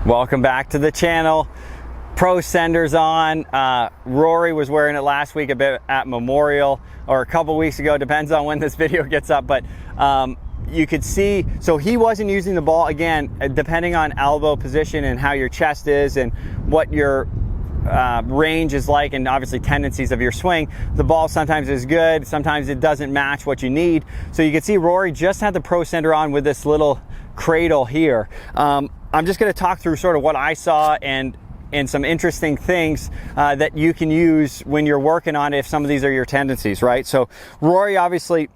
Welcome back to the channel. PROSENDR's on. Rory was wearing it last week a bit at Memorial, or a couple weeks ago, depends on when this video gets up, but you could see, so he wasn't using the ball, again, depending on elbow position and how your chest is and what your range is like, and obviously tendencies of your swing. The ball sometimes is good, sometimes it doesn't match what you need. So you can see Rory just had the PROSENDR on with this little cradle here. I'm just going to talk through sort of what I saw and some interesting things that you can use when you're working on it if some of these are your tendencies, right? So Rory, obviously,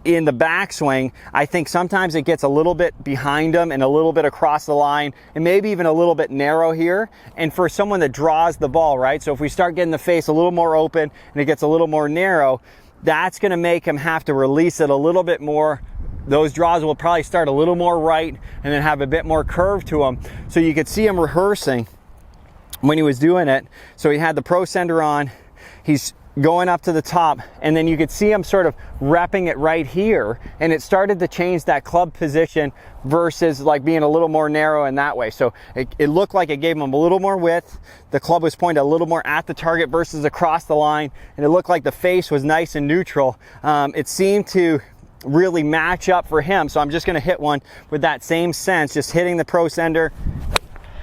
in the backswing, I think sometimes it gets a little bit behind him and a little bit across the line and maybe even a little bit narrow here. And for someone that draws the ball, right? So if we start getting the face a little more open and it gets a little more narrow, that's going to make him have to release it a little bit more. Those draws will probably start a little more right and then have a bit more curve to them. So you could see him rehearsing when he was doing it. So he had the PROSENDR on, he's going up to the top, and then you could see him sort of repping it right here, and it started to change that club position versus like being a little more narrow in that way. So it looked like it gave him a little more width. The club was pointed a little more at the target versus across the line, and it looked like the face was nice and neutral. It seemed to really match up for him. So I'm just going to hit one with that same sense, just hitting the PROSENDR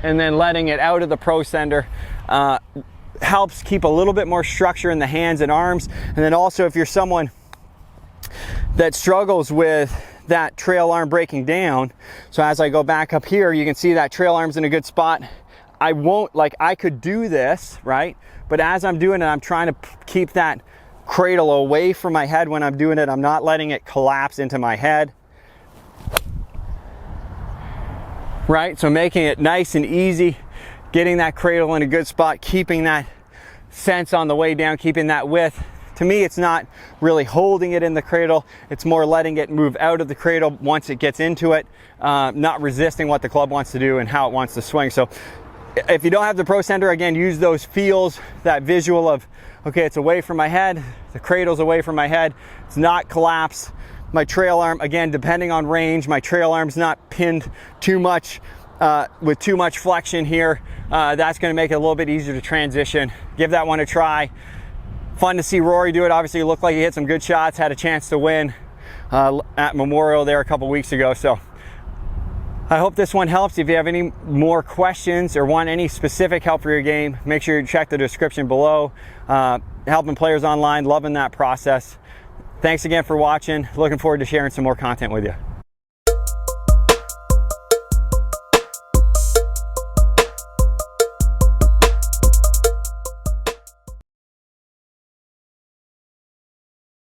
and then letting it out of the PROSENDR. Helps keep a little bit more structure in the hands and arms. And then also, if you're someone that struggles with that trail arm breaking down, so as I go back up here, you can see that trail arm's in a good spot. I won't, like, I could do this, right? But as I'm doing it, I'm trying to keep that cradle away from my head when I'm doing it. I'm not letting it collapse into my head, right? So making it nice and easy, getting that cradle in a good spot, keeping that sense on the way down, keeping that width. To me, it's not really holding it in the cradle, it's more letting it move out of the cradle once it gets into it, not resisting what the club wants to do and how it wants to swing. So if you don't have the PROSENDR, again, use those feels, that visual of, okay, it's away from my head, the cradle's away from my head, it's not collapsed. My trail arm, again, depending on range, my trail arm's not pinned too much with too much flexion here. That's going to make it a little bit easier to transition. Give that one a try. Fun to see Rory do it. Obviously, it looked like he hit some good shots, had a chance to win at Memorial there a couple weeks ago. So I hope this one helps. If you have any more questions or want any specific help for your game, make sure you check the description below. Helping players online, loving that process. Thanks again for watching. Looking forward to sharing some more content with you.